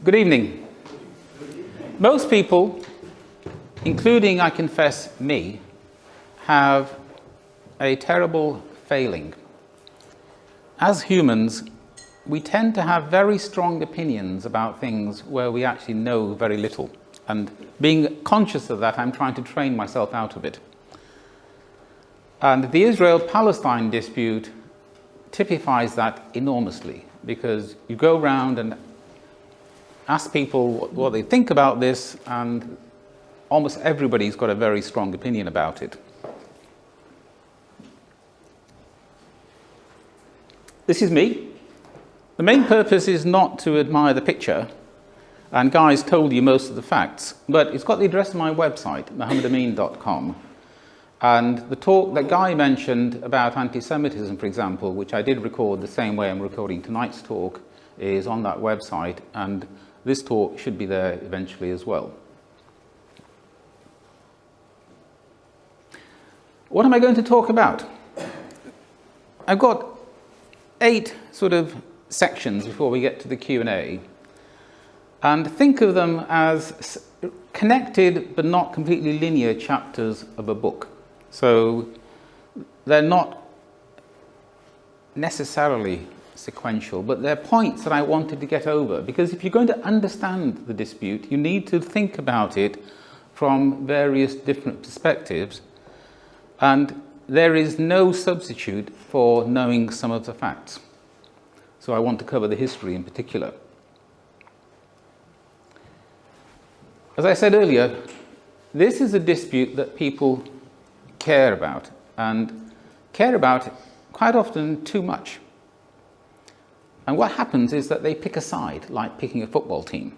Good evening. Most people, including, I confess, me, have a terrible failing. As humans, we tend to have very strong opinions about things where we actually know very little. And being conscious of that, I'm trying to train myself out of it. And the Israel-Palestine dispute typifies that enormously, because you go around and ask people what they think about this, and almost everybody's got a very strong opinion about it. This is me. The main purpose is not to admire the picture, and Guy's told you most of the facts, but it's got the address of my website, mohammadamin.com. And the talk that Guy mentioned about anti-Semitism, for example, which I did record the same way I'm recording tonight's talk, is on that website, and this talk should be there eventually as well. What am I going to talk about? I've got 8 sort of sections before we get to the Q&A, and think of them as connected but not completely linear chapters of a book. So they're not necessarily sequential, but they're points that I wanted to get over, because if you're going to understand the dispute, you need to think about it from various different perspectives, and there is no substitute for knowing some of the facts. So I want to cover the history in particular. As I said earlier, this is a dispute that people care about, and care about quite often too much. And what happens is that they pick a side, like picking a football team.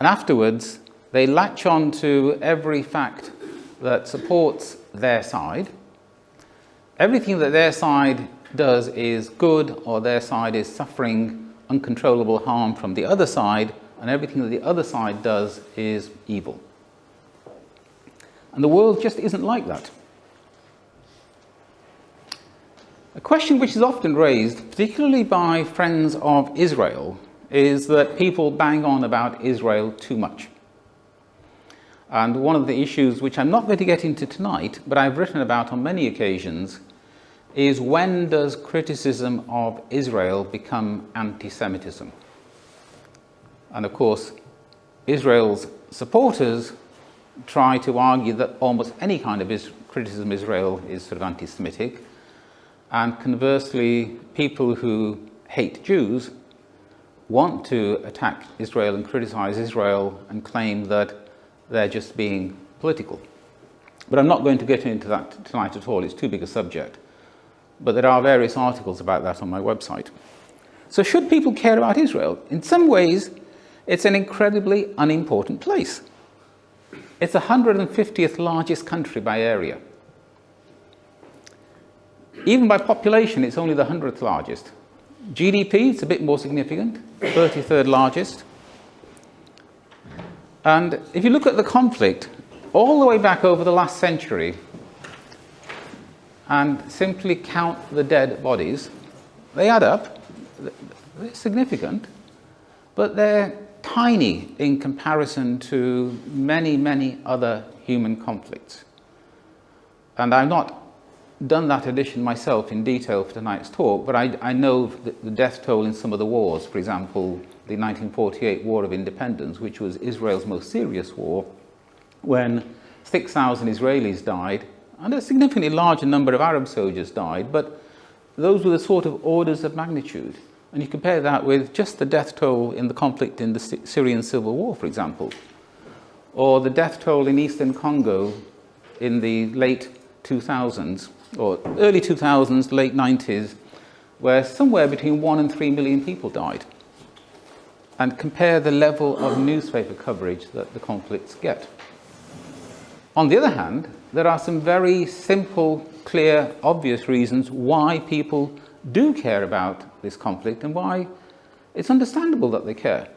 And afterwards, they latch on to every fact that supports their side. Everything that their side does is good, or their side is suffering uncontrollable harm from the other side, and everything that the other side does is evil. And the world just isn't like that. A question which is often raised, particularly by friends of Israel, is that people bang on about Israel too much. And one of the issues which I'm not going to get into tonight, but I've written about on many occasions, is when does criticism of Israel become anti-Semitism? And of course, Israel's supporters try to argue that almost any kind of criticism of Israel is sort of anti-Semitic. And conversely, people who hate Jews want to attack Israel and criticize Israel and claim that they're just being political. But I'm not going to get into that tonight at all. It's too big a subject. But there are various articles about that on my website. So should people care about Israel? In some ways, it's an incredibly unimportant place. It's the 150th largest country by area. Even by population, it's only the 100th largest. GDP, it's a bit more significant, 33rd largest. And if you look at the conflict, all the way back over the last century, and simply count the dead bodies, they add up. They're significant, but they're tiny in comparison to many, many other human conflicts. And I've not done that addition myself in detail for tonight's talk, but I know the death toll in some of the wars, for example, the 1948 War of Independence, which was Israel's most serious war, when 6,000 Israelis died, and a significantly larger number of Arab soldiers died, but those were the sort of orders of magnitude. And you compare that with just the death toll in the conflict in the Syrian civil war, for example, or the death toll in eastern Congo in the late 2000s, or early 2000s, late 90s, where somewhere between 1 and 3 million people died. And compare the level of newspaper coverage that the conflicts get. On the other hand, there are some very simple, clear, obvious reasons why people do care about this conflict and why it's understandable that they care.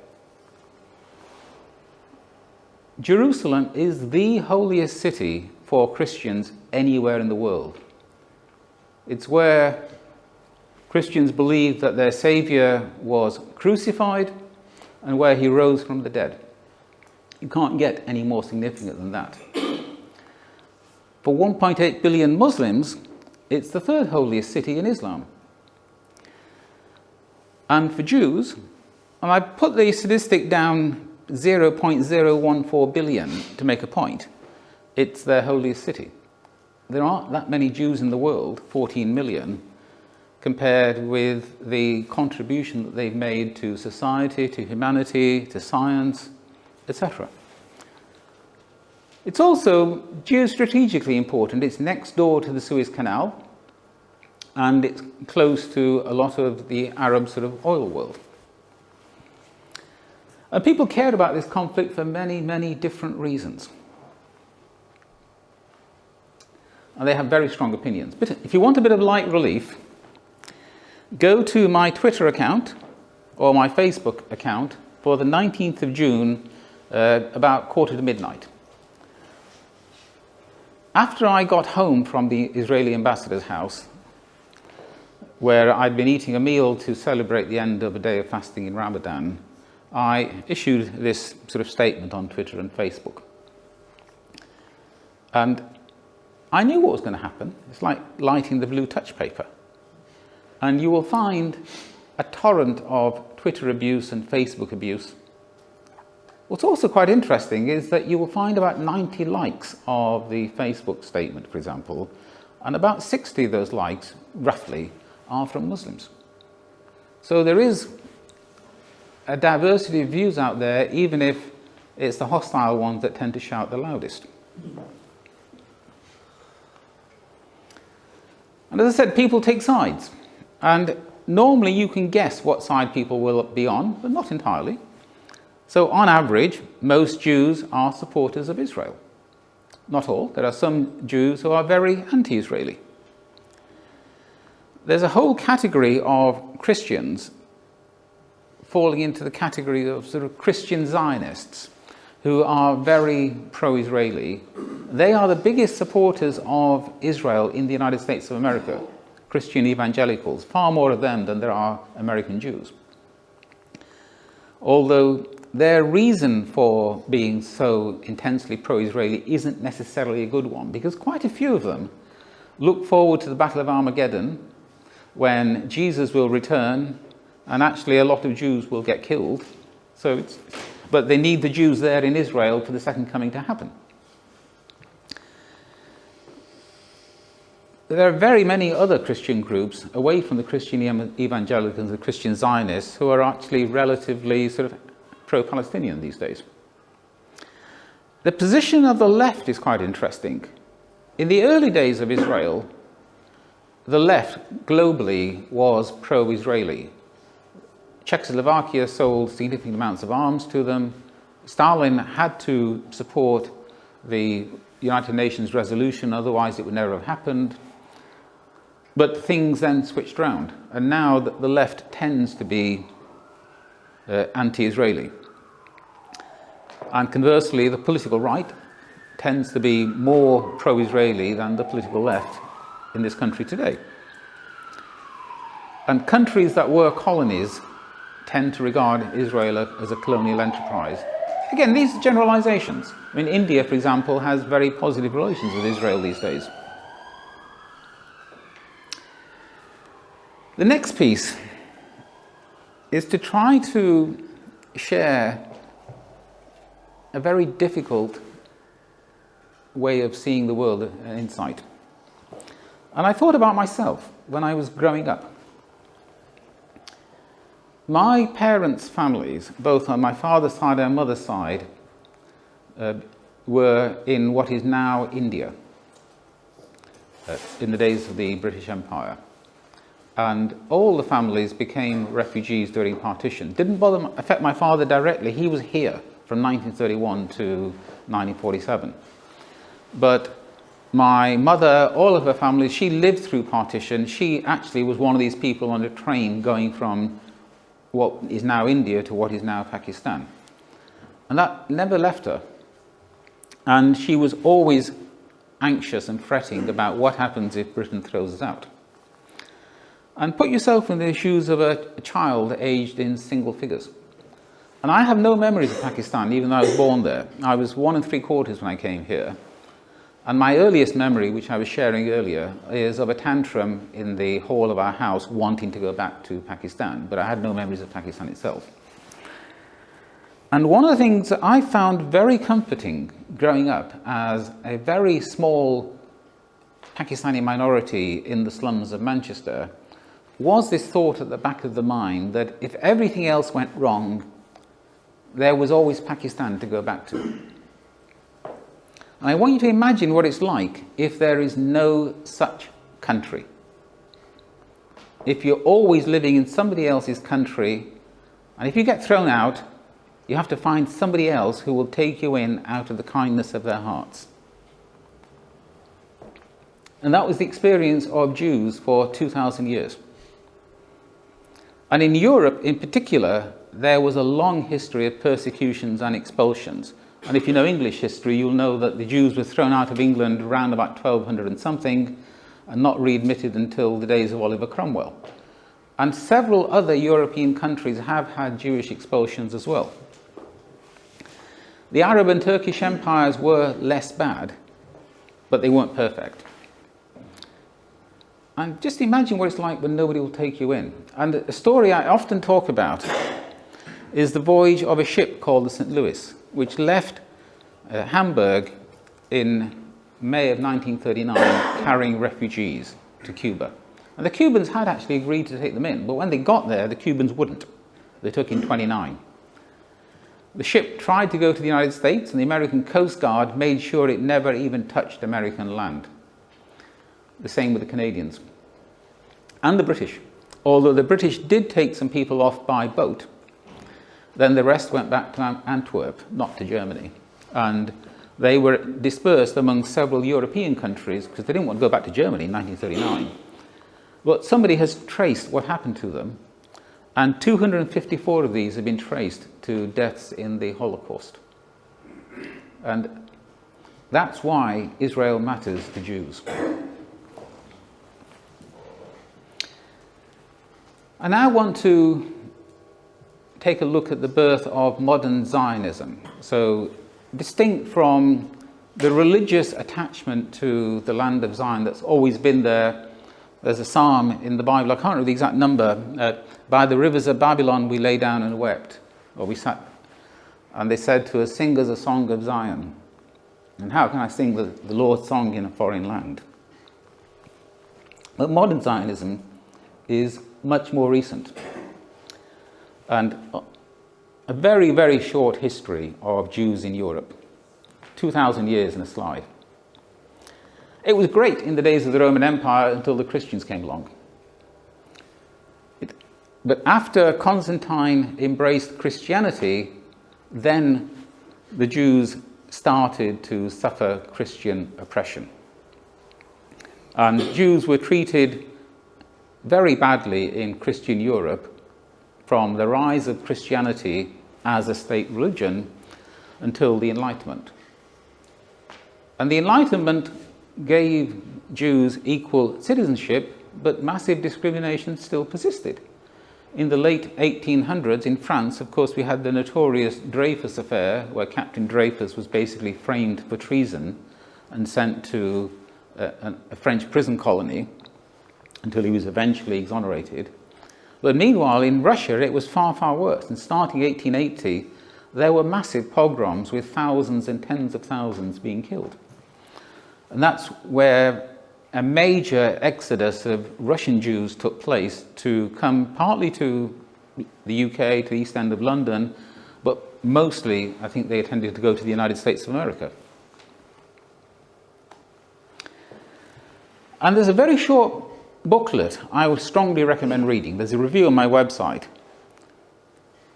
Jerusalem is the holiest city for Christians anywhere in the world. It's where Christians believe that their Saviour was crucified, and where he rose from the dead. You can't get any more significant than that. For 1.8 billion Muslims, it's the third holiest city in Islam. And for Jews, and I put the statistic down 0.014 billion to make a point, it's their holiest city. There aren't that many Jews in the world, 14 million, compared with the contribution that they've made to society, to humanity, to science, etc. It's also geostrategically important. It's next door to the Suez Canal, and it's close to a lot of the Arab sort of oil world. And people care about this conflict for many, many different reasons. And they have very strong opinions. But if you want a bit of light relief, go to my Twitter account or my Facebook account for the 19th of June, about 1:45. After I got home from the Israeli ambassador's house, where I'd been eating a meal to celebrate the end of a day of fasting in Ramadan, I issued this sort of statement on Twitter and Facebook. And I knew what was going to happen. It's like lighting the blue touch paper. And you will find a torrent of Twitter abuse and Facebook abuse. What's also quite interesting is that you will find about 90 likes of the Facebook statement, for example, and about 60 of those likes, roughly, are from Muslims. So there is a diversity of views out there, even if it's the hostile ones that tend to shout the loudest. And as I said, people take sides. And normally you can guess what side people will be on, but not entirely. So on average, most Jews are supporters of Israel. Not all. There are some Jews who are very anti-Israeli. There's a whole category of Christians falling into the category of sort of Christian Zionists who are very pro-Israeli. They are the biggest supporters of Israel in the United States of America, Christian evangelicals, far more of them than there are American Jews. Although their reason for being so intensely pro-Israeli isn't necessarily a good one, because quite a few of them look forward to the Battle of Armageddon, when Jesus will return, and actually a lot of Jews will get killed. But they need the Jews there in Israel for the second coming to happen. There are very many other Christian groups, away from the Christian evangelicals and the Christian Zionists, who are actually relatively sort of pro-Palestinian these days. The position of the left is quite interesting. In the early days of Israel, the left globally was pro-Israeli. Czechoslovakia sold significant amounts of arms to them. Stalin had to support the United Nations resolution, otherwise it would never have happened. But things then switched round, and now the left tends to be anti-Israeli. And conversely, the political right tends to be more pro-Israeli than the political left in this country today. And countries that were colonies tend to regard Israel as a colonial enterprise. Again, these are generalizations. I mean, India, for example, has very positive relations with Israel these days. The next piece is to try to share a very difficult way of seeing the world, an insight. And I thought about myself when I was growing up. My parents' families, both on my father's side and mother's side, were in what is now India, in the days of the British Empire. And all the families became refugees during partition. Didn't affect my father directly. He was here from 1931 to 1947. But my mother, all of her family, she lived through partition. She actually was one of these people on a train going from what is now India to what is now Pakistan. And that never left her. And she was always anxious and fretting about what happens if Britain throws us out. And put yourself in the shoes of a child aged in single figures. And I have no memories of Pakistan, even though I was born there. I was 1 3/4 when I came here. And my earliest memory, which I was sharing earlier, is of a tantrum in the hall of our house wanting to go back to Pakistan, but I had no memories of Pakistan itself. And one of the things that I found very comforting growing up as a very small Pakistani minority in the slums of Manchester was this thought at the back of the mind that if everything else went wrong, there was always Pakistan to go back to. And I want you to imagine what it's like if there is no such country. If you're always living in somebody else's country, and if you get thrown out, you have to find somebody else who will take you in out of the kindness of their hearts. And that was the experience of Jews for 2,000 years. And in Europe in particular, there was a long history of persecutions and expulsions. And if you know English history, you'll know that the Jews were thrown out of England around about 1200 and something, and not readmitted until the days of Oliver Cromwell. And several other European countries have had Jewish expulsions as well. The Arab and Turkish empires were less bad, but they weren't perfect. And just imagine what it's like when nobody will take you in. And a story I often talk about is the voyage of a ship called the St. Louis, which left Hamburg in May of 1939 carrying refugees to Cuba. And the Cubans had actually agreed to take them in, but when they got there, the Cubans wouldn't. They took in 29. The ship tried to go to the United States, and the American Coast Guard made sure it never even touched American land. The same with the Canadians. And the British. Although the British did take some people off by boat, then the rest went back to Antwerp, not to Germany. And they were dispersed among several European countries because they didn't want to go back to Germany in 1939. But somebody has traced what happened to them, and 254 of these have been traced to deaths in the Holocaust. And that's why Israel matters to Jews. I now want to take a look at the birth of modern Zionism. So, distinct from the religious attachment to the land of Zion that's always been there. There's a psalm in the Bible, I can't remember the exact number, by the rivers of Babylon we lay down and wept, or we sat, and they said to us, sing us a song of Zion. And how can I sing the Lord's song in a foreign land? But modern Zionism is much more recent, and a very, very short history of Jews in Europe, 2,000 years in a slide. It was great in the days of the Roman Empire until the Christians came along. But after Constantine embraced Christianity, then the Jews started to suffer Christian oppression. And Jews were treated very badly in Christian Europe from the rise of Christianity as a state religion until the Enlightenment. And the Enlightenment gave Jews equal citizenship, but massive discrimination still persisted. In the late 1800s in France, of course, we had the notorious Dreyfus affair, where Captain Dreyfus was basically framed for treason and sent to a French prison colony until he was eventually exonerated. But meanwhile, in Russia, it was far, far worse. And starting 1880, there were massive pogroms with thousands and tens of thousands being killed. And that's where a major exodus of Russian Jews took place to come partly to the UK, to the East End of London, but mostly, I think they tended to go to the United States of America. And there's a very short booklet I would strongly recommend reading. There's a review on my website.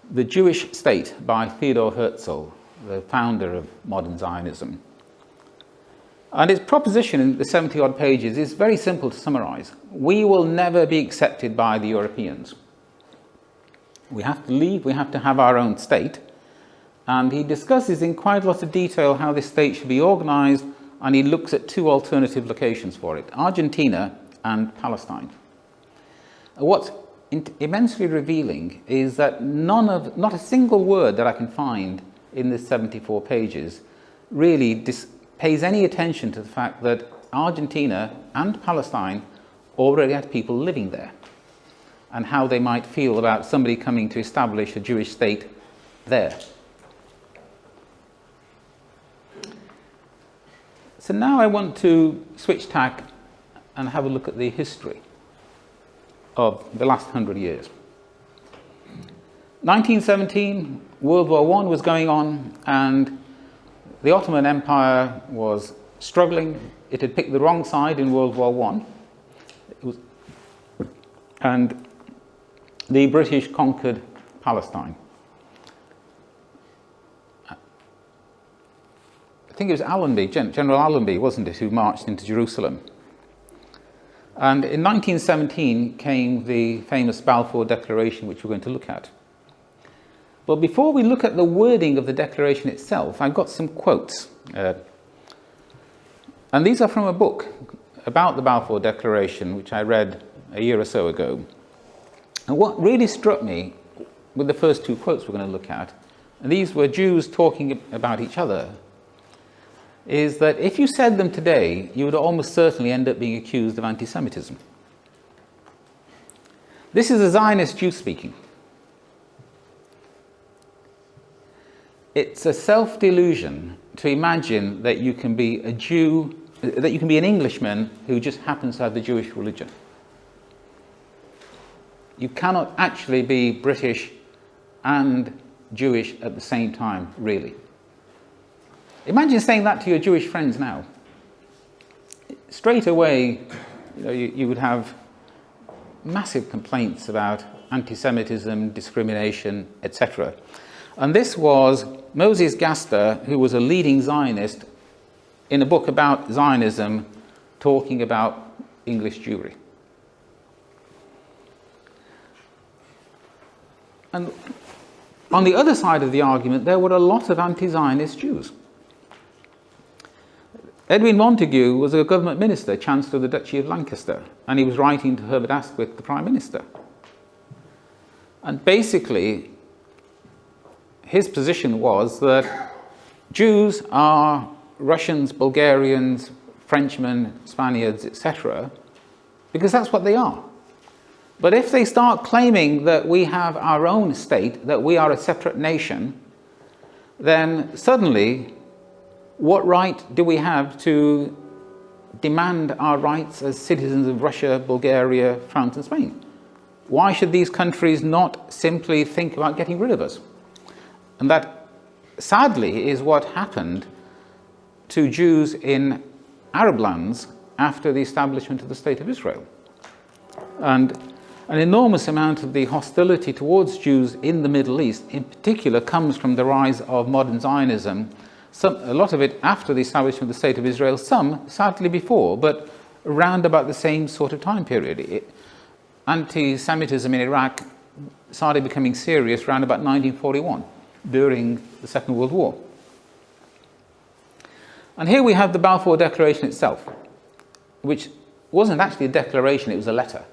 The Jewish State by Theodor Herzl, the founder of modern Zionism. And its proposition in the 70-odd pages is very simple to summarize. We will never be accepted by the Europeans. We have to leave, we have to have our own state. And he discusses in quite a lot of detail how this state should be organized, and he looks at two alternative locations for it, Argentina and Palestine. What's immensely revealing is that not a single word that I can find in this 74 pages really pays any attention to the fact that Argentina and Palestine already had people living there, and how they might feel about somebody coming to establish a Jewish state there. So now I want to switch tack and have a look at the history of the last 100 years. 1917, World War I was going on, and the Ottoman Empire was struggling. It had picked the wrong side in World War I. And the British conquered Palestine. I think it was Allenby, General Allenby, wasn't it, who marched into Jerusalem. And in 1917 came the famous Balfour Declaration, which we're going to look at. But before we look at the wording of the declaration itself, I've got some quotes. And these are from a book about the Balfour Declaration, which I read a year or so ago. And what really struck me with the first two quotes we're going to look at, and these were Jews talking about each other, is that if you said them today, you would almost certainly end up being accused of anti-Semitism. This is a Zionist Jew speaking. It's a self-delusion to imagine that you can be a Jew, that you can be an Englishman who just happens to have the Jewish religion. You cannot actually be British and Jewish at the same time, really. Imagine saying that to your Jewish friends now. Straight away, you would have massive complaints about anti-Semitism, discrimination, etc. And this was Moses Gaster, who was a leading Zionist, in a book about Zionism, talking about English Jewry. And on the other side of the argument, there were a lot of anti-Zionist Jews. Edwin Montagu was a government minister, Chancellor of the Duchy of Lancaster, and he was writing to Herbert Asquith, the Prime Minister. And basically, his position was that Jews are Russians, Bulgarians, Frenchmen, Spaniards, etc., because that's what they are. But if they start claiming that we have our own state, that we are a separate nation, then suddenly, what right do we have to demand our rights as citizens of Russia, Bulgaria, France and Spain? Why should these countries not simply think about getting rid of us? And that, sadly, is what happened to Jews in Arab lands after the establishment of the State of Israel. And an enormous amount of the hostility towards Jews in the Middle East, in particular, comes from the rise of modern Zionism. A lot of it after the establishment of the State of Israel, some, sadly, before, but around about the same sort of time period. Anti-Semitism in Iraq started becoming serious around about 1941, during the Second World War. And here we have the Balfour Declaration itself, which wasn't actually a declaration, it was a letter.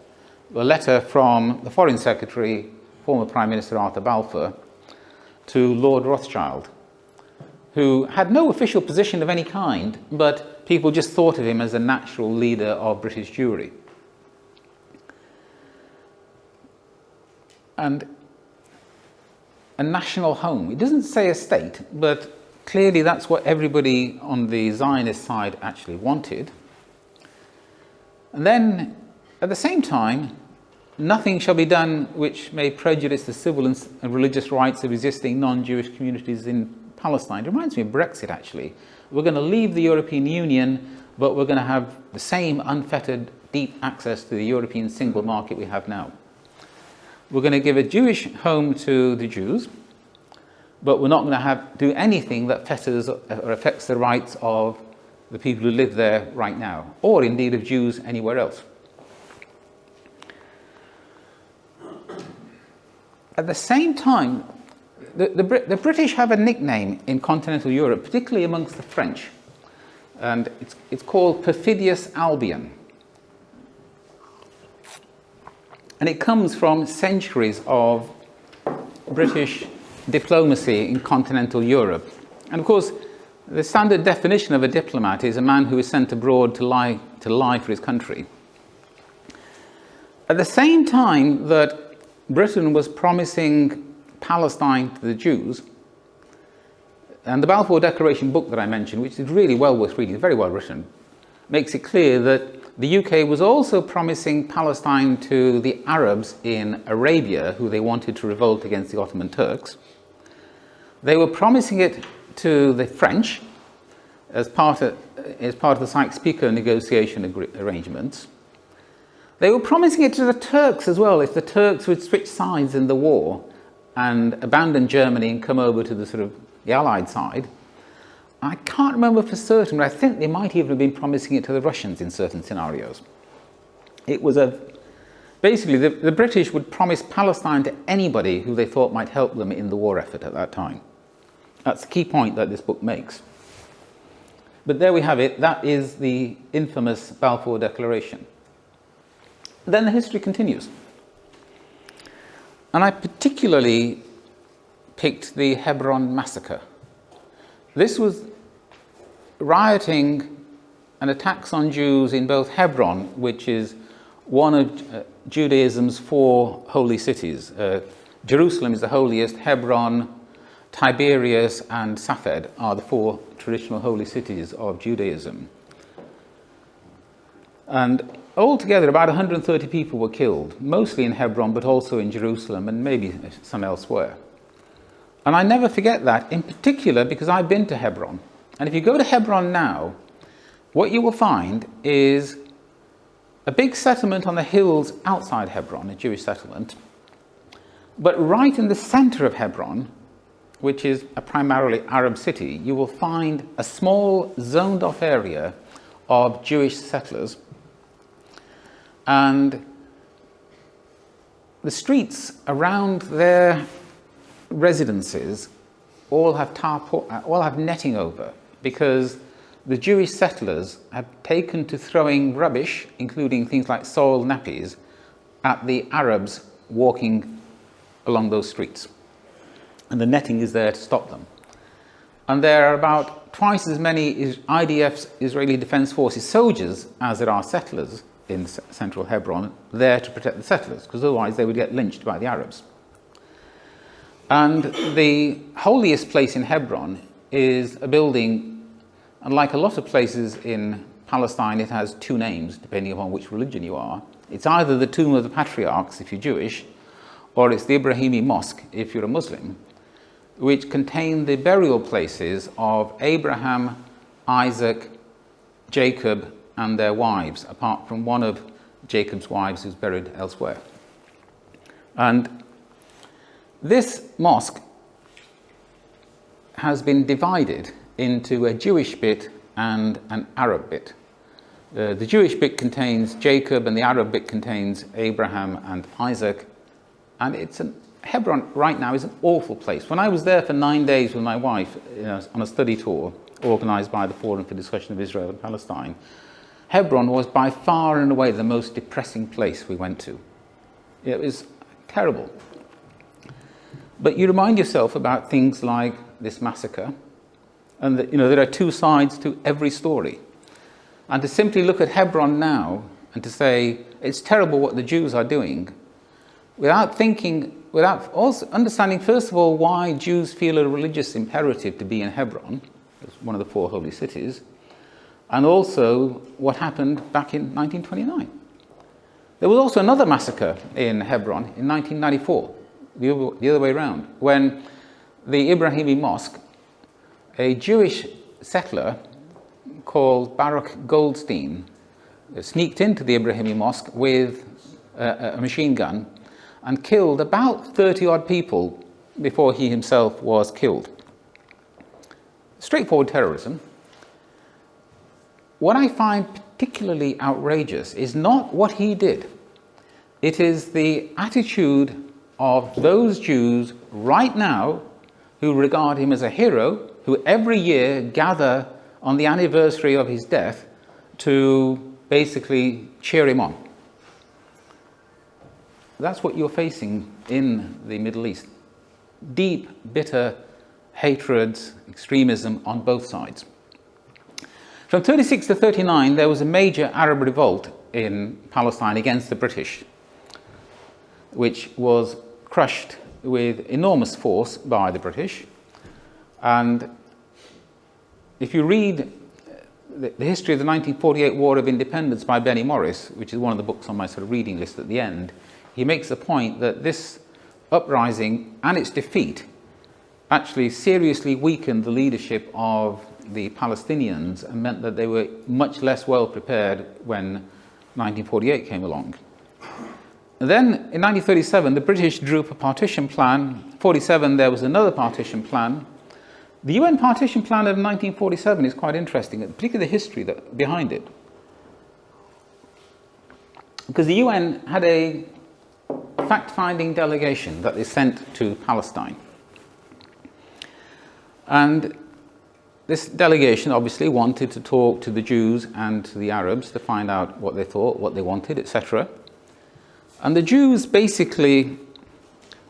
A letter from the Foreign Secretary, former Prime Minister Arthur Balfour, to Lord Rothschild, who had no official position of any kind, but people just thought of him as a natural leader of British Jewry. And a national home. It doesn't say a state, but clearly that's what everybody on the Zionist side actually wanted. And then, at the same time, nothing shall be done which may prejudice the civil and religious rights of existing non-Jewish communities in Palestine. It reminds me of Brexit, actually. We're going to leave the European Union, but we're going to have the same unfettered, deep access to the European single market we have now. We're going to give a Jewish home to the Jews, but we're not going to do anything that fetters or affects the rights of the people who live there right now, or indeed of Jews anywhere else. At the same time, the British have a nickname in continental Europe, particularly amongst the French, and it's called Perfidious Albion. And it comes from centuries of British diplomacy in continental Europe. And of course, the standard definition of a diplomat is a man who is sent abroad to lie for his country. At the same time that Britain was promising Palestine to the Jews, and the Balfour Declaration book that I mentioned, which is really well worth reading, very well written, makes it clear that the UK was also promising Palestine to the Arabs in Arabia, who they wanted to revolt against the Ottoman Turks. They were promising it to the French as part of the Sykes-Picot negotiation arrangements. They were promising it to the Turks as well, if the Turks would switch sides in the war and abandon Germany and come over to the Allied side. I can't remember for certain, but I think they might even have been promising it to the Russians in certain scenarios. It was basically the British would promise Palestine to anybody who they thought might help them in the war effort at that time. That's the key point that this book makes. But there we have it. That is the infamous Balfour Declaration. Then the history continues. And I particularly picked the Hebron massacre. This was rioting and attacks on Jews in both Hebron, which is one of Judaism's 4 holy cities. Jerusalem is the holiest. Hebron, Tiberias and Safed are the 4 traditional holy cities of Judaism. And altogether about 130 people were killed, mostly in Hebron but also in Jerusalem and maybe some elsewhere. And I never forget that, in particular because I've been to Hebron. And if you go to Hebron now, what you will find is a big settlement on the hills outside Hebron, a Jewish settlement. But right in the center of Hebron, which is a primarily Arab city, you will find a small zoned off area of Jewish settlers. And the streets around their residences all have netting over, because the Jewish settlers have taken to throwing rubbish, including things like soiled nappies, at the Arabs walking along those streets. And the netting is there to stop them. And there are about twice as many IDF's, Israeli Defense Forces soldiers, as there are settlers in central Hebron, there to protect the settlers, because otherwise they would get lynched by the Arabs. And the holiest place in Hebron is a building, and like a lot of places in Palestine, it has 2 names, depending upon which religion you are. It's either the Tomb of the Patriarchs, if you're Jewish, or it's the Ibrahimi Mosque, if you're a Muslim, which contain the burial places of Abraham, Isaac, Jacob, and their wives, apart from one of Jacob's wives who's buried elsewhere. And this mosque has been divided into a Jewish bit and an Arab bit. The Jewish bit contains Jacob and the Arab bit contains Abraham and Isaac. And Hebron right now is an awful place. When I was there for 9 days with my wife on a study tour organised by the Forum for Discussion of Israel and Palestine, Hebron was by far and away the most depressing place we went to. It was terrible. But you remind yourself about things like this massacre, and that, there are 2 sides to every story. And to simply look at Hebron now and to say it's terrible what the Jews are doing, without also understanding, first of all, why Jews feel a religious imperative to be in Hebron, as one of the 4 holy cities, and also what happened back in 1929. There was also another massacre in Hebron in 1994, the other way around, when the Ibrahimi Mosque, a Jewish settler called Baruch Goldstein, sneaked into the Ibrahimi Mosque with a machine gun and killed about 30-odd people before he himself was killed. Straightforward terrorism. What I find particularly outrageous is not what he did. It is the attitude of those Jews right now who regard him as a hero, who every year gather on the anniversary of his death to basically cheer him on. that's what you're facing in the Middle East. Deep, bitter hatreds, extremism on both sides. From 36 to 39, there was a major Arab revolt in Palestine against the British, which was crushed with enormous force by the British. And if you read the history of the 1948 War of Independence by Benny Morris, which is one of the books on my sort of reading list at the end, he makes the point that this uprising and its defeat actually seriously weakened the leadership of the Palestinians and meant that they were much less well prepared when 1948 came along. And then in 1937, the British drew up a partition plan. 47, there was another partition plan. The UN partition plan of 1947 is quite interesting, particularly the history behind it. Because the UN had a fact-finding delegation that they sent to Palestine. And this delegation obviously wanted to talk to the Jews and to the Arabs to find out what they thought, what they wanted, etc. And the Jews basically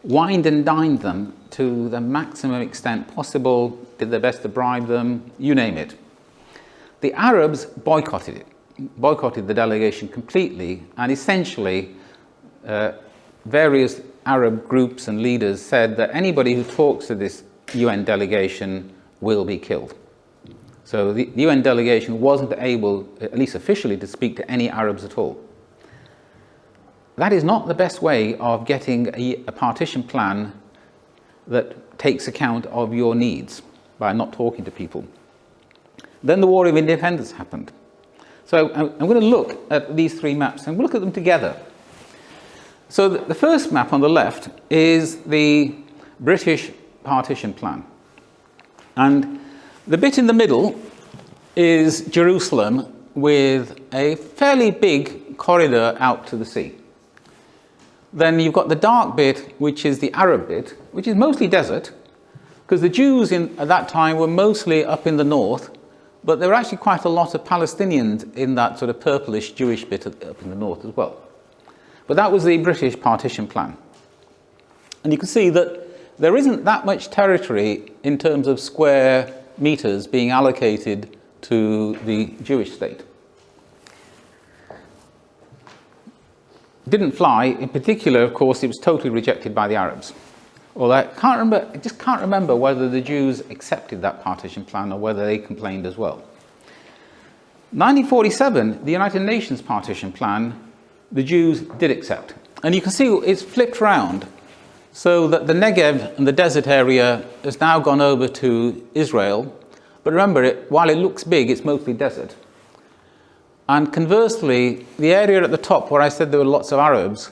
wined and dined them to the maximum extent possible, did their best to bribe them, you name it. The Arabs boycotted it, boycotted the delegation completely, and essentially various Arab groups and leaders said that anybody who talks to this UN delegation will be killed. So the UN delegation wasn't able, at least officially, to speak to any Arabs at all. That is not the best way of getting a partition plan that takes account of your needs, by not talking to people. Then the War of Independence happened. So I'm going to look at these three maps and we'll look at them together. So the first map on the left is the British partition plan. And the bit in the middle is Jerusalem with a fairly big corridor out to the sea. Then you've got the dark bit, which is the Arab bit, which is mostly desert, because the Jews at that time were mostly up in the north, but there were actually quite a lot of Palestinians in that sort of purplish Jewish bit up in the north as well. But that was the British partition plan. And you can see that there isn't that much territory in terms of square meters being allocated to the Jewish state. Didn't fly. In particular, of course, it was totally rejected by the Arabs. Although I just can't remember whether the Jews accepted that partition plan or whether they complained as well. 1947, the United Nations partition plan, the Jews did accept. And you can see it's flipped round so that the Negev and the desert area has now gone over to Israel. But remember, while it looks big, it's mostly desert. And conversely, the area at the top where I said there were lots of Arabs,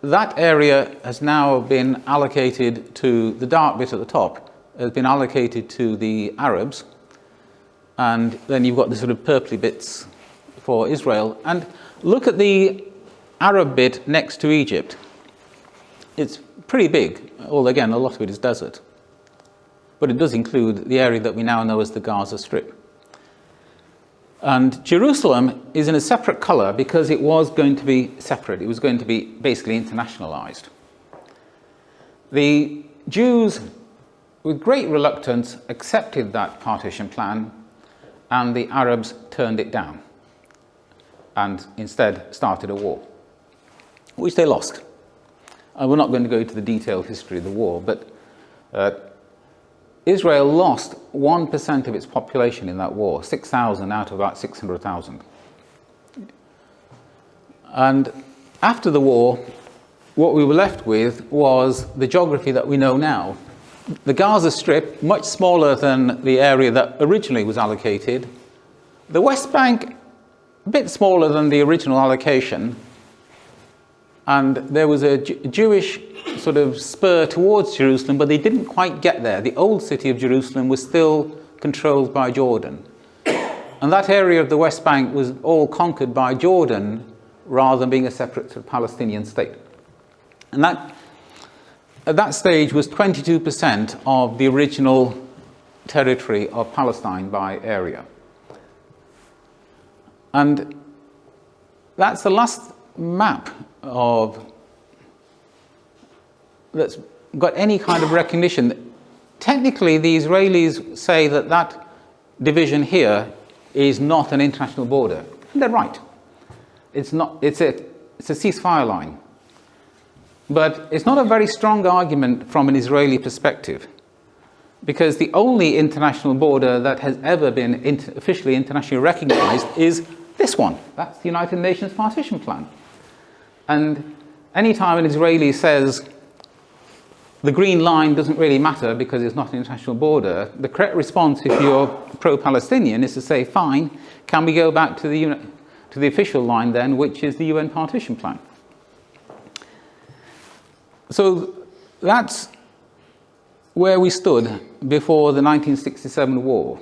that area has now been allocated to, the dark bit at the top, has been allocated to the Arabs. And then you've got the sort of purpley bits for Israel. And look at the Arab bit next to Egypt. It's pretty big, although again, a lot of it is desert. But it does include the area that we now know as the Gaza Strip. And Jerusalem is in a separate colour because it was going to be separate. It was going to be basically internationalised. The Jews, with great reluctance, accepted that partition plan, and the Arabs turned it down and instead started a war, which they lost. And we're not going to go into the detailed history of the war, but Israel lost 1% of its population in that war, 6,000 out of about 600,000. And after the war, what we were left with was the geography that we know now. The Gaza Strip, much smaller than the area that originally was allocated. The West Bank, a bit smaller than the original allocation. And there was a Jewish sort of spur towards Jerusalem, but they didn't quite get there. The old city of Jerusalem was still controlled by Jordan. And that area of the West Bank was all conquered by Jordan rather than being a separate sort of Palestinian state. And that, at that stage, was 22% of the original territory of Palestine by area. And that's the last map of that's got any kind of recognition. Technically, the Israelis say that that division here is not an international border. And they're right. It's not. It's a ceasefire line. But it's not a very strong argument from an Israeli perspective, because the only international border that has ever been officially internationally recognized is this one. That's the United Nations Partition Plan. And anytime an Israeli says the green line doesn't really matter because it's not an international border, the correct response, if you're pro-Palestinian, is to say, fine, can we go back to the official line then, which is the UN Partition Plan? So that's where we stood before the 1967 war.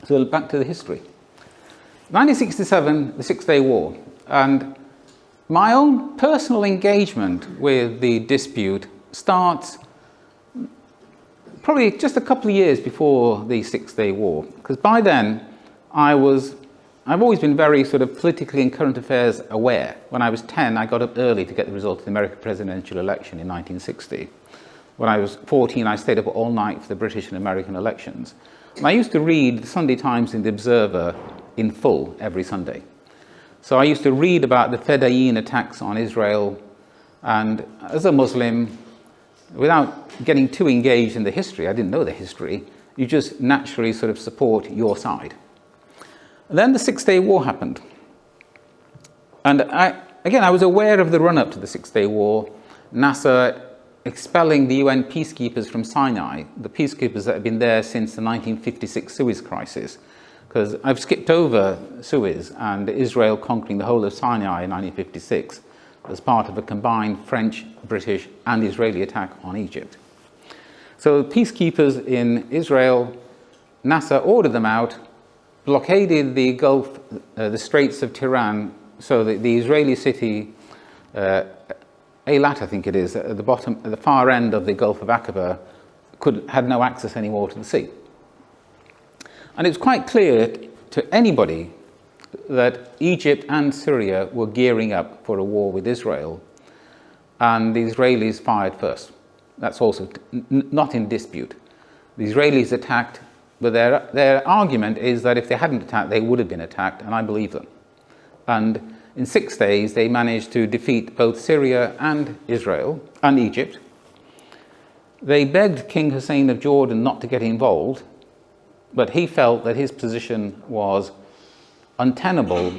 So back to the history. 1967, the Six-Day War, and my own personal engagement with the dispute starts probably just a couple of years before the Six-Day War, because by then I've always been very sort of politically and current affairs aware. When I was 10, I got up early to get the result of the American presidential election in 1960. When I was 14, I stayed up all night for the British and American elections. And I used to read the Sunday Times and the Observer in full every Sunday. So I used to read about the Fedayeen attacks on Israel, and as a Muslim, without getting too engaged in the history, I didn't know the history, you just naturally sort of support your side. And then the Six-Day War happened. And I was aware of the run-up to the Six-Day War, NASA expelling the UN peacekeepers from Sinai, the peacekeepers that had been there since the 1956 Suez crisis, because I've skipped over Suez and Israel conquering the whole of Sinai in 1956 as part of a combined French, British and Israeli attack on Egypt. So peacekeepers in Israel, NASA ordered them out, blockaded the Gulf, the Straits of Tiran, so that the Israeli city, Eilat I think it is, at the bottom, at the far end of the Gulf of Aqaba, had no access anymore to the sea. And it was quite clear to anybody that Egypt and Syria were gearing up for a war with Israel, and the Israelis fired first. That's also not in dispute. The Israelis attacked, but their argument is that if they hadn't attacked, they would have been attacked, and I believe them. And in 6 days, they managed to defeat both Syria and Israel and Egypt. They begged King Hussein of Jordan not to get involved, but he felt that his position was untenable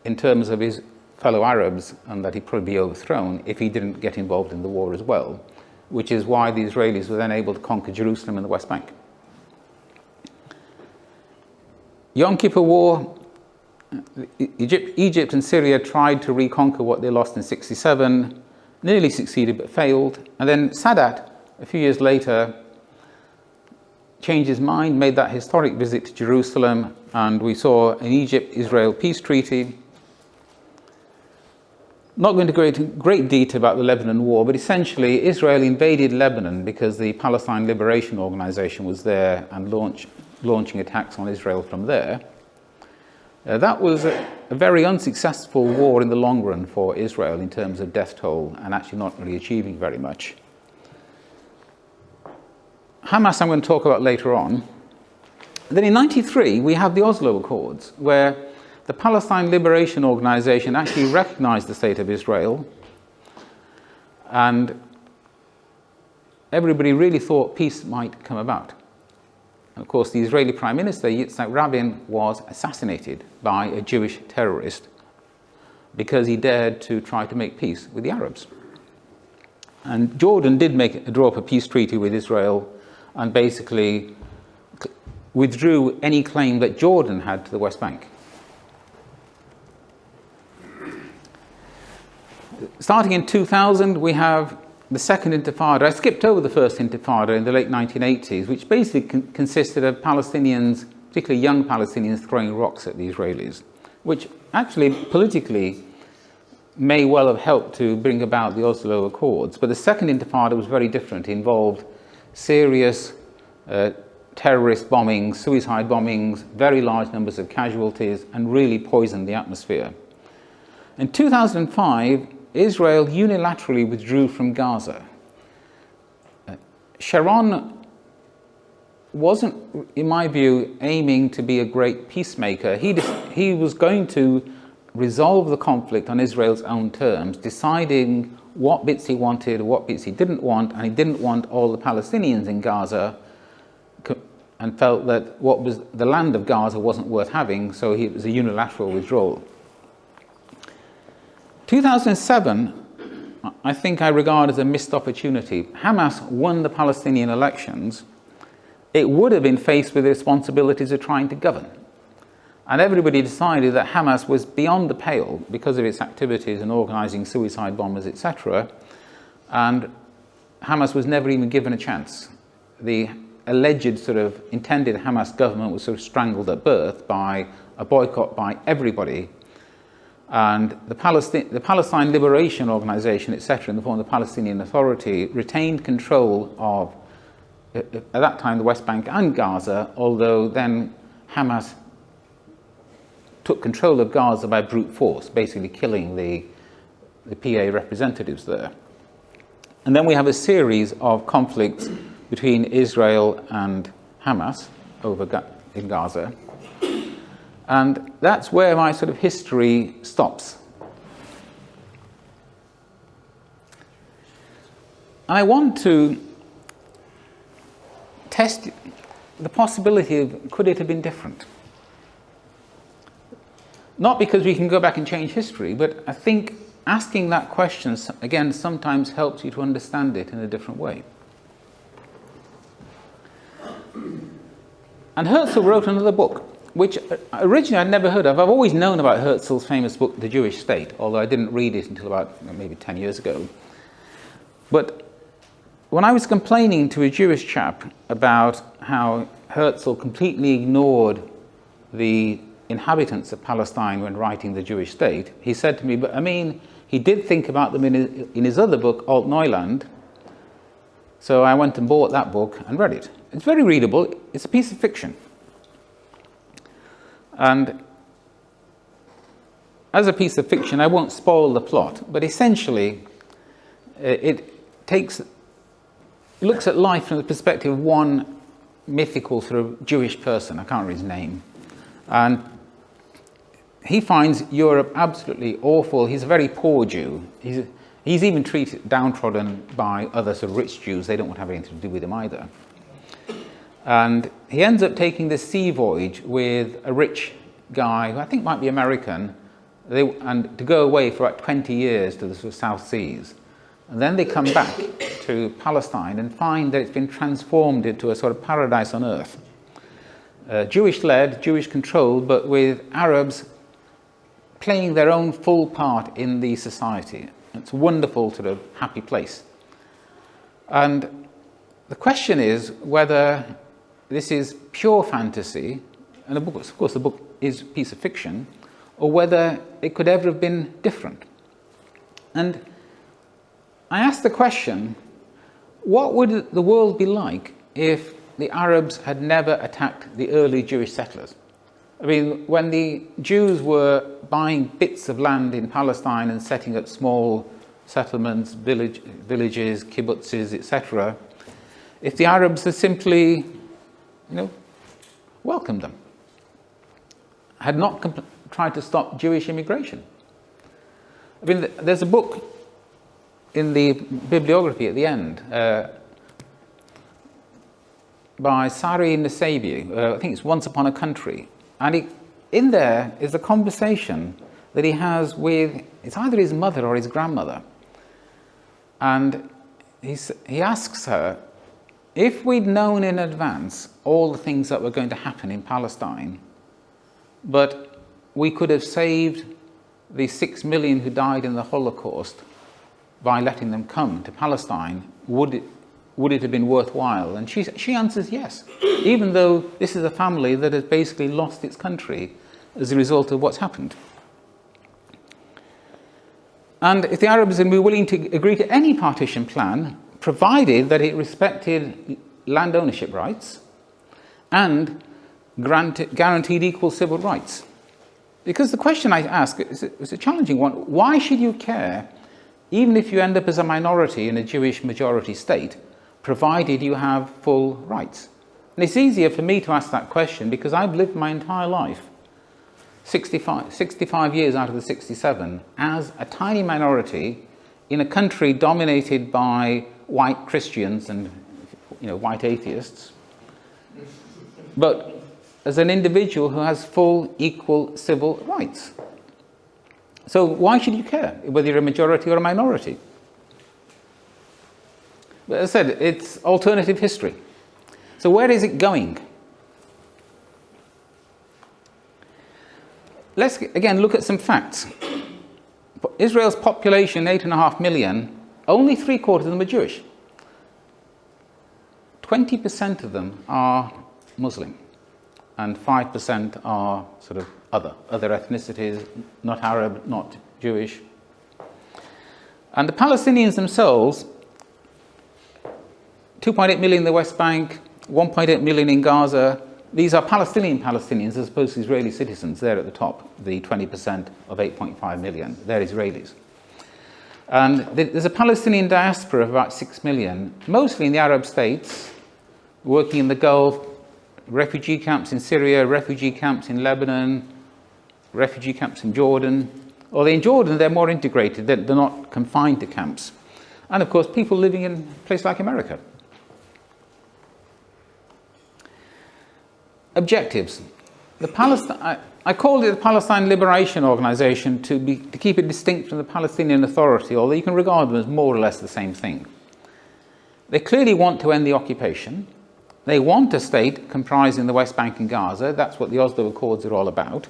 in terms of his fellow Arabs, and that he'd probably be overthrown if he didn't get involved in the war as well, which is why the Israelis were then able to conquer Jerusalem and the West Bank. Yom Kippur War, Egypt and Syria tried to reconquer what they lost in 1967, nearly succeeded but failed, and then Sadat, a few years later, changed his mind, made that historic visit to Jerusalem, and we saw an Egypt-Israel peace treaty. Not going to go into great detail about the Lebanon war, but essentially Israel invaded Lebanon because the Palestine Liberation Organization was there and launching attacks on Israel from there. That was a very unsuccessful war in the long run for Israel in terms of death toll, and actually not really achieving very much. Hamas I'm going to talk about later on. Then in 1993 we have the Oslo Accords, where the Palestine Liberation Organization actually recognized the state of Israel, and everybody really thought peace might come about. And of course, the Israeli Prime Minister, Yitzhak Rabin, was assassinated by a Jewish terrorist because he dared to try to make peace with the Arabs. And Jordan did draw up a peace treaty with Israel and basically withdrew any claim that Jordan had to the West Bank. Starting in 2000, we have the Second Intifada. I skipped over the First Intifada in the late 1980s, which basically consisted of Palestinians, particularly young Palestinians, throwing rocks at the Israelis, which actually politically may well have helped to bring about the Oslo Accords. But the Second Intifada was very different. It involved serious terrorist bombings, suicide bombings, very large numbers of casualties, and really poisoned the atmosphere. In 2005, Israel unilaterally withdrew from Gaza. Sharon wasn't, in my view, aiming to be a great peacemaker. He was going to resolve the conflict on Israel's own terms, deciding what bits he wanted, what bits he didn't want, and he didn't want all the Palestinians in Gaza, and felt that what was the land of Gaza wasn't worth having, so it was a unilateral withdrawal. 2007, I think I regard as a missed opportunity. Hamas won the Palestinian elections. It would have been faced with the responsibilities of trying to govern. And everybody decided that Hamas was beyond the pale because of its activities in organising suicide bombers, etc. And Hamas was never even given a chance. The alleged sort of intended Hamas government was sort of strangled at birth by a boycott by everybody. And the Palestine Liberation Organization, etc., in the form of the Palestinian Authority, retained control of, at that time, the West Bank and Gaza, although then Hamas took control of Gaza by brute force, basically killing the PA representatives there. And then we have a series of conflicts between Israel and Hamas in Gaza. And that's where my sort of history stops. And I want to test the possibility of, could it have been different? Not because we can go back and change history, but I think asking that question, again, sometimes helps you to understand it in a different way. And Herzl wrote another book, which originally I'd never heard of. I've always known about Herzl's famous book, The Jewish State, although I didn't read it until about maybe 10 years ago. But when I was complaining to a Jewish chap about how Herzl completely ignored the inhabitants of Palestine when writing The Jewish State, he said to me, but I mean, he did think about them in his other book, Alt Neuland. So I went and bought that book and read it. It's very readable. It's a piece of fiction. And as a piece of fiction, I won't spoil the plot, but essentially it looks at life from the perspective of one mythical sort of Jewish person. I can't remember his name. And he finds Europe absolutely awful. He's a very poor Jew. He's even treated downtrodden by other sort of rich Jews. They don't want to have anything to do with him either. And he ends up taking this sea voyage with a rich guy, who I think might be American, and to go away for about 20 years to the sort of South Seas. And then they come back to Palestine and find that it's been transformed into a sort of paradise on earth. Jewish-led, Jewish-controlled, but with Arabs playing their own full part in the society. It's a wonderful sort of happy place. And the question is whether this is pure fantasy, and of course the book is a piece of fiction, or whether it could ever have been different. And I asked the question, what would the world be like if the Arabs had never attacked the early Jewish settlers? I mean, when the Jews were buying bits of land in Palestine and setting up small settlements, villages, kibbutzes, etc., if the Arabs had simply, welcomed them, had not tried to stop Jewish immigration. I mean, there's a book in the bibliography at the end by Sari Nasabi, I think it's Once Upon a Country, and in there is a conversation that he has with, it's either his mother or his grandmother, and he asks her, if we'd known in advance all the things that were going to happen in Palestine, but we could have saved the 6 million who died in the Holocaust by letting them come to Palestine, would it have been worthwhile? And she answers yes, even though this is a family that has basically lost its country as a result of what's happened. And if the Arabs would be willing to agree to any partition plan, provided that it respected land ownership rights and guaranteed equal civil rights. Because the question I ask is a challenging one. Why should you care, even if you end up as a minority in a Jewish majority state, provided you have full rights. And it's easier for me to ask that question because I've lived my entire life, 65 years out of the 67, as a tiny minority in a country dominated by white Christians and white atheists, but as an individual who has full, equal civil rights. So why should you care whether you're a majority or a minority? But as I said, it's alternative history. So where is it going? Let's again look at some facts. Israel's population, 8.5 million, only 3/4 of them are Jewish. 20% of them are Muslim, and 5% are sort of other ethnicities, not Arab, not Jewish. And the Palestinians themselves, 2.8 million in the West Bank, 1.8 million in Gaza. These are Palestinians as opposed to Israeli citizens. They're at the top, the 20% of 8.5 million. They're Israelis. And there's a Palestinian diaspora of about 6 million, mostly in the Arab states, working in the Gulf, refugee camps in Syria, refugee camps in Lebanon, refugee camps in Jordan. Although in Jordan, they're more integrated. They're not confined to camps. And of course, people living in a place like America. Objectives. I called it the Palestine Liberation Organization to keep it distinct from the Palestinian Authority, although you can regard them as more or less the same thing. They clearly want to end the occupation. They want a state comprising the West Bank and Gaza. That's what the Oslo Accords are all about.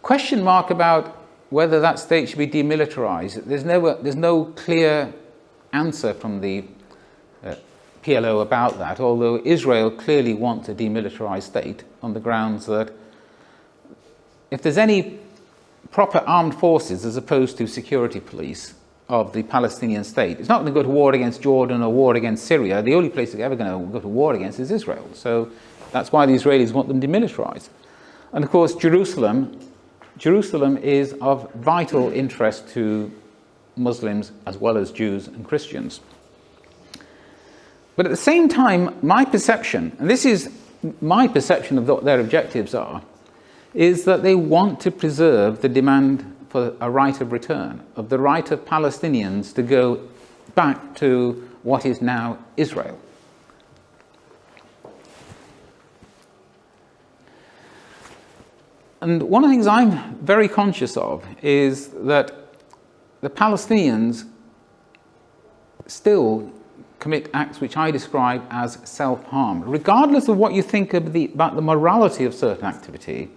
Question mark about whether that state should be demilitarized. There's no clear answer from the PLO about that, although Israel clearly wants a demilitarized state on the grounds that if there's any proper armed forces as opposed to security police of the Palestinian state, it's not going to go to war against Jordan or war against Syria. The only place they're ever going to go to war against is Israel. So that's why the Israelis want them demilitarized. And of course, Jerusalem is of vital interest to Muslims as well as Jews and Christians. But at the same time, my perception, and this is my perception of what their objectives are, is that they want to preserve the demand for a right of return, of the right of Palestinians to go back to what is now Israel. And one of the things I'm very conscious of is that the Palestinians still commit acts which I describe as self-harm. Regardless of what you think about the morality of certain activity,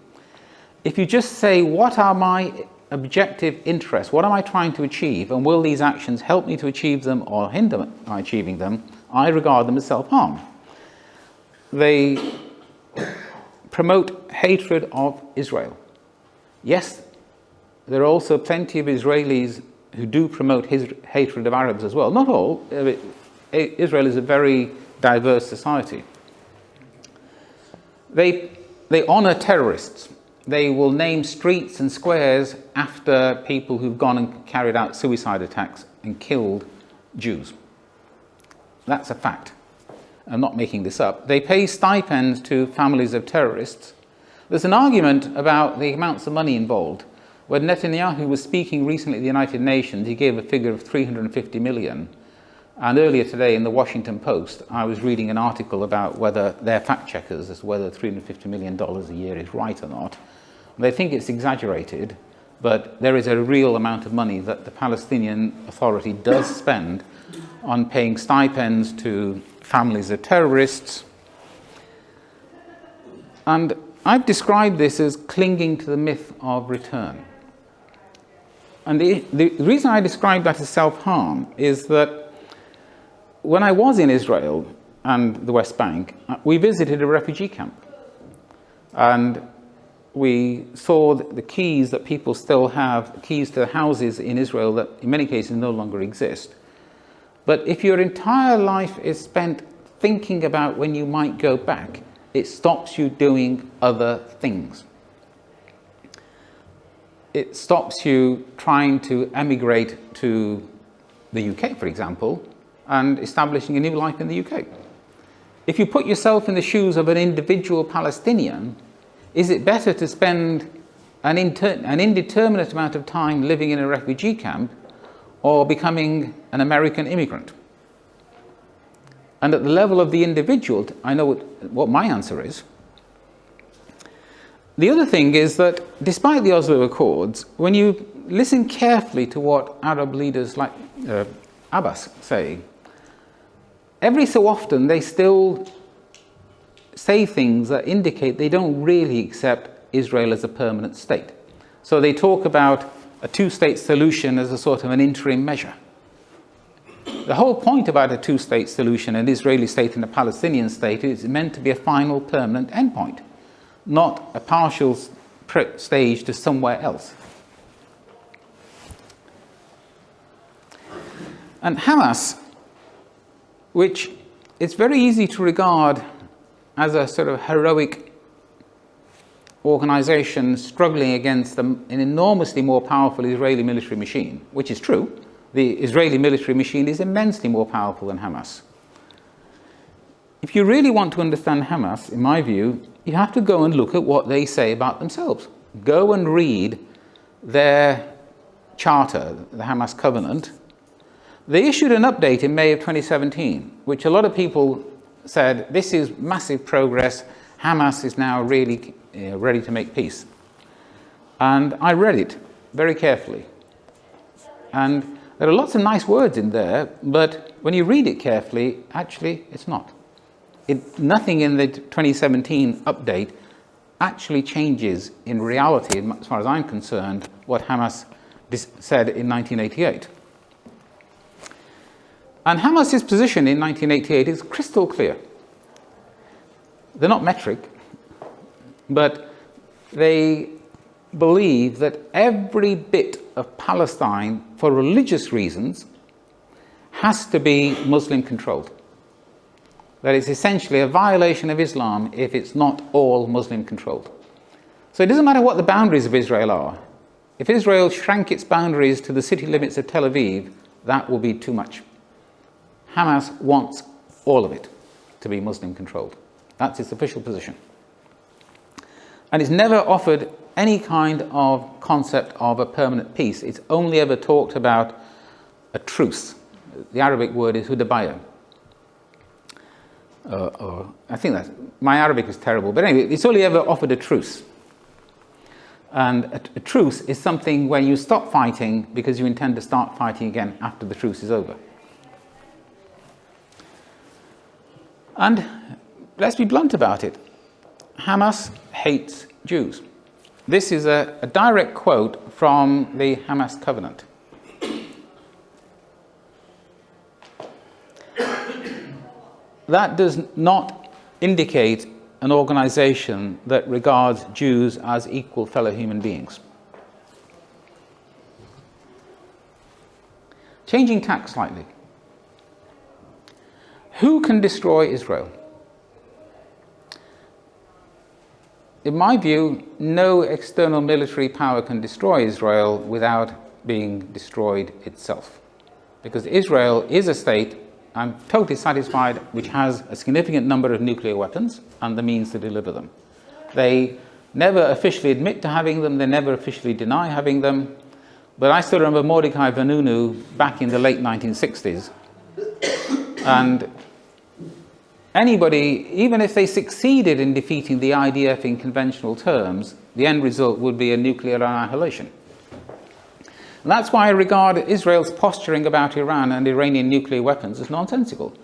if you just say, what are my objective interests? What am I trying to achieve? And will these actions help me to achieve them or hinder my achieving them? I regard them as self-harm. They promote hatred of Israel. Yes, there are also plenty of Israelis who do promote hatred of Arabs as well. Not all. Israel is a very diverse society. They honor terrorists. They will name streets and squares after people who've gone and carried out suicide attacks and killed Jews. That's a fact. I'm not making this up. They pay stipends to families of terrorists. There's an argument about the amounts of money involved. When Netanyahu was speaking recently at the United Nations, he gave a figure of 350 million. And earlier today in the Washington Post, I was reading an article about whether they're fact checkers as to whether $350 million a year is right or not. They think it's exaggerated, but there is a real amount of money that the Palestinian Authority does spend on paying stipends to families of terrorists. And I've described this as clinging to the myth of return. And the reason I describe that as self-harm is that when I was in Israel and the West Bank, we visited a refugee camp. And we saw the keys that people still have, keys to the houses in Israel that in many cases no longer exist. But if your entire life is spent thinking about when you might go back, it stops you doing other things. It stops you trying to emigrate to the UK, for example, and establishing a new life in the UK. If you put yourself in the shoes of an individual Palestinian, is it better to spend an indeterminate amount of time living in a refugee camp or becoming an American immigrant? And at the level of the individual, I know what my answer is. The other thing is that despite the Oslo Accords, when you listen carefully to what Arab leaders like Abbas say, every so often they still say things that indicate they don't really accept Israel as a permanent state. So they talk about a two-state solution as a sort of an interim measure. The whole point about a two-state solution, an Israeli state and a Palestinian state, is meant to be a final permanent endpoint, not a partial stage to somewhere else. And Hamas, which it's very easy to regard as a sort of heroic organization struggling against an enormously more powerful Israeli military machine, which is true. The Israeli military machine is immensely more powerful than Hamas. If you really want to understand Hamas, in my view, you have to go and look at what they say about themselves. Go and read their charter, the Hamas Covenant. They issued an update in May of 2017, which a lot of people said, this is massive progress, Hamas is now really ready to make peace. And I read it very carefully. And there are lots of nice words in there, but when you read it carefully, actually it's not. Nothing in the 2017 update actually changes in reality, as far as I'm concerned, what Hamas said in 1988. And Hamas's position in 1988 is crystal clear. They're not metric, but they believe that every bit of Palestine, for religious reasons, has to be Muslim controlled. That it's essentially a violation of Islam if it's not all Muslim controlled. So it doesn't matter what the boundaries of Israel are. If Israel shrank its boundaries to the city limits of Tel Aviv, that will be too much. Hamas wants all of it to be Muslim controlled. That's its official position. And it's never offered any kind of concept of a permanent peace. It's only ever talked about a truce. The Arabic word is hudaybiyah. I think my Arabic is terrible, but anyway, it's only ever offered a truce. And a truce is something where you stop fighting because you intend to start fighting again after the truce is over. And let's be blunt about it. Hamas hates Jews. This is a direct quote from the Hamas Covenant. That does not indicate an organization that regards Jews as equal fellow human beings. Changing tack slightly. Who can destroy Israel? In my view, no external military power can destroy Israel without being destroyed itself. Because Israel is a state, I'm totally satisfied, which has a significant number of nuclear weapons and the means to deliver them. They never officially admit to having them, they never officially deny having them. But I still remember Mordecai Vanunu back in the late 1960s. And anybody, even if they succeeded in defeating the IDF in conventional terms, the end result would be a nuclear annihilation. And that's why I regard Israel's posturing about Iran and Iranian nuclear weapons as nonsensical.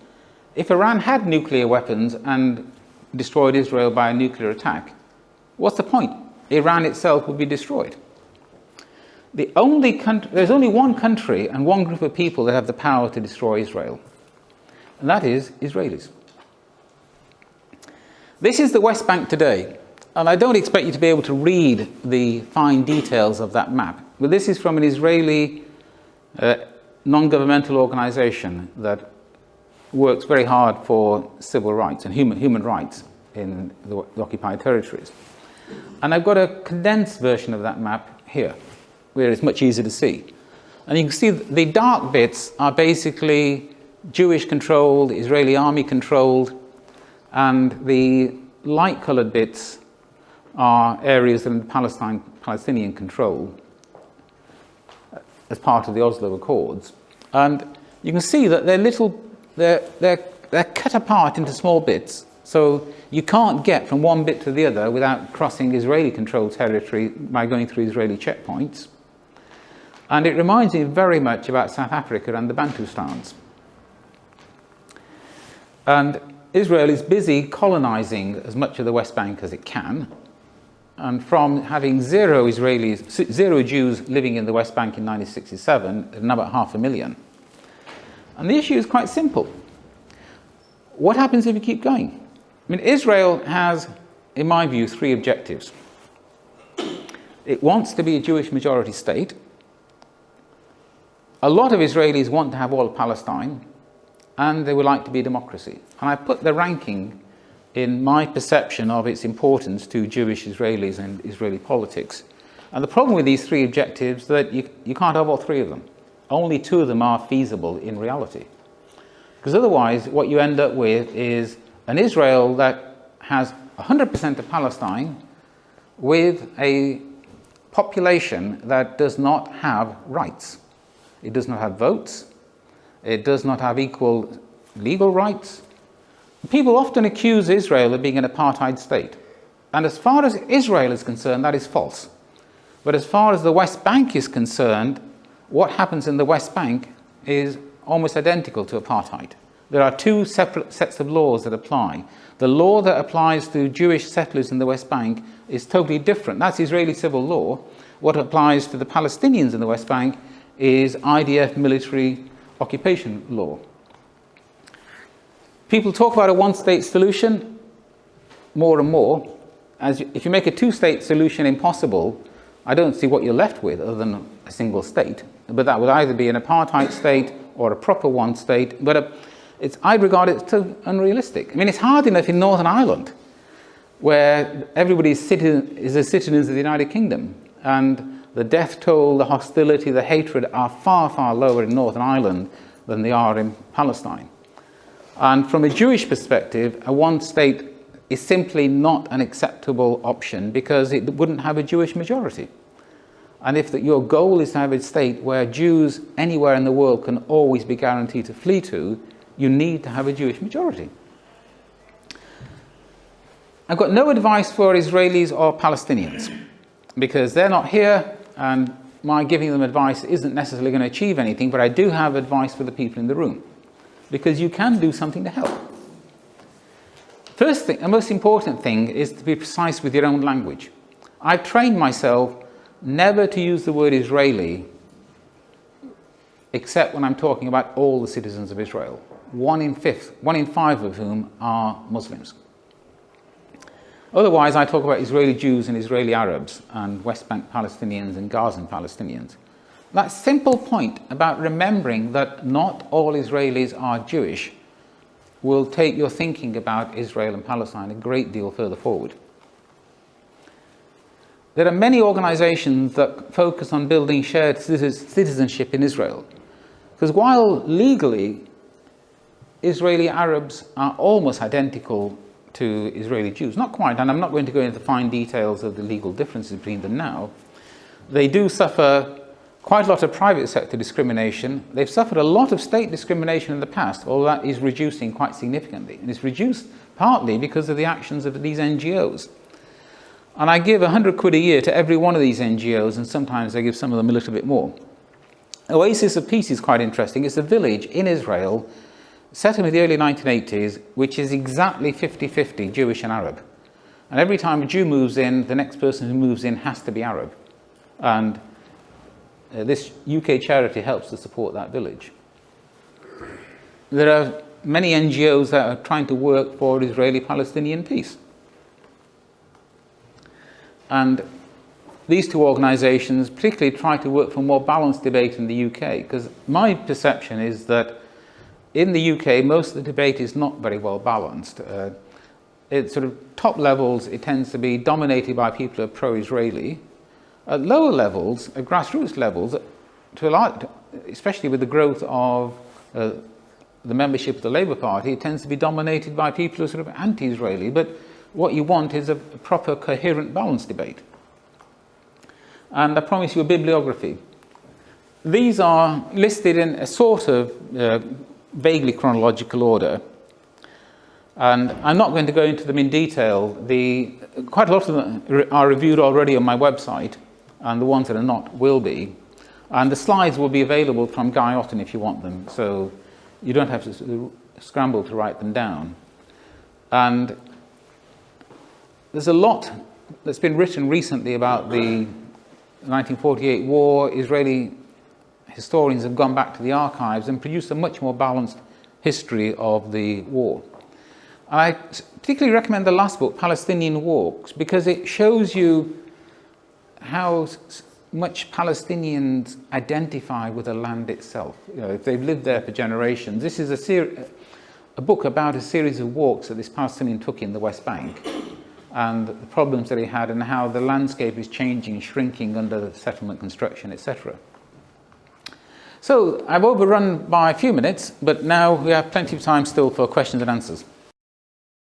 If Iran had nuclear weapons and destroyed Israel by a nuclear attack, what's the point? Iran itself would be destroyed. There's only one country and one group of people that have the power to destroy Israel, and that is Israelis. This is the West Bank today, and I don't expect you to be able to read the fine details of that map, but this is from an Israeli non-governmental organization that works very hard for civil rights and human rights in the occupied territories. And I've got a condensed version of that map here, where it's much easier to see. And you can see the dark bits are basically Jewish controlled, Israeli army controlled, and the light coloured bits are areas in Palestinian control as part of the Oslo Accords. And you can see that they're cut apart into small bits, so you can't get from one bit to the other without crossing Israeli-controlled territory by going through Israeli checkpoints. And it reminds me very much about South Africa and the Bantustans. And Israel is busy colonizing as much of the West Bank as it can. And from having zero Jews living in the West Bank in 1967, now about 500,000. And the issue is quite simple. What happens if you keep going? I mean, Israel has, in my view, three objectives. It wants to be a Jewish majority state. A lot of Israelis want to have all of Palestine, and they would like to be a democracy. And I put the ranking in my perception of its importance to Jewish Israelis and Israeli politics. And the problem with these three objectives is that you can't have all three of them. Only two of them are feasible in reality. Because otherwise, what you end up with is an Israel that has 100% of Palestine with a population that does not have rights. It does not have votes. It does not have equal legal rights. People often accuse Israel of being an apartheid state. And as far as Israel is concerned, that is false. But as far as the West Bank is concerned, what happens in the West Bank is almost identical to apartheid. There are two separate sets of laws that apply. The law that applies to Jewish settlers in the West Bank is totally different. That's Israeli civil law. What applies to the Palestinians in the West Bank is IDF military occupation law. People talk about a one-state solution more and more. If you make a two-state solution impossible, I don't see what you're left with other than a single state. But that would either be an apartheid state or a proper one state. But I regard it as unrealistic. I mean, it's hard enough in Northern Ireland, where everybody is citizens of the United Kingdom. And the death toll, the hostility, the hatred are far, far lower in Northern Ireland than they are in Palestine. And from a Jewish perspective, a one state is simply not an acceptable option because it wouldn't have a Jewish majority. And if your goal is to have a state where Jews anywhere in the world can always be guaranteed to flee to, you need to have a Jewish majority. I've got no advice for Israelis or Palestinians because they're not here, and my giving them advice isn't necessarily going to achieve anything, but I do have advice for the people in the room because you can do something to help. First thing, the most important thing is to be precise with your own language. I've trained myself never to use the word Israeli except when I'm talking about all the citizens of Israel, one in five of whom are Muslims. Otherwise, I talk about Israeli Jews and Israeli Arabs and West Bank Palestinians and Gazan Palestinians. That simple point about remembering that not all Israelis are Jewish will take your thinking about Israel and Palestine a great deal further forward. There are many organizations that focus on building shared citizenship in Israel. Because while legally Israeli Arabs are almost identical to Israeli Jews, not quite, and I'm not going to go into the fine details of the legal differences between them now, they do suffer quite a lot of private sector discrimination. They've suffered a lot of state discrimination in the past, although that is reducing quite significantly. And it's reduced partly because of the actions of these NGOs. And I give £100 a year to every one of these NGOs, and sometimes I give some of them a little bit more. Oasis of Peace is quite interesting. It's a village in Israel set in the early 1980s, which is exactly 50-50 Jewish and Arab. And every time a Jew moves in, the next person who moves in has to be Arab. And this UK charity helps to support that village. There are many NGOs that are trying to work for Israeli-Palestinian peace. And these two organisations particularly try to work for more balanced debate in the UK, because my perception is that in the UK, most of the debate is not very well balanced. At sort of top levels, it tends to be dominated by people who are pro-Israeli. At lower levels, at grassroots levels, especially with the growth of the membership of the Labour Party, it tends to be dominated by people who are sort of anti-Israeli, but what you want is a proper, coherent, balanced debate. And I promise you a bibliography. These are listed in a sort of vaguely chronological order, and I'm not going to go into them in detail. Quite a lot of them are reviewed already on my website, and the ones that are not will be. And the slides will be available from Guy Otten if you want them, so you don't have to scramble to write them down. And there's a lot that's been written recently about the 1948 war. Israeli historians have gone back to the archives and produced a much more balanced history of the war. I particularly recommend the last book, Palestinian Walks, because it shows you how much Palestinians identify with the land itself. You know, if they've lived there for generations. This is a book about a series of walks that this Palestinian took in the West Bank, and the problems that he had, and how the landscape is changing, shrinking under the settlement construction, etc. So I've overrun by a few minutes, but now we have plenty of time still for questions and answers.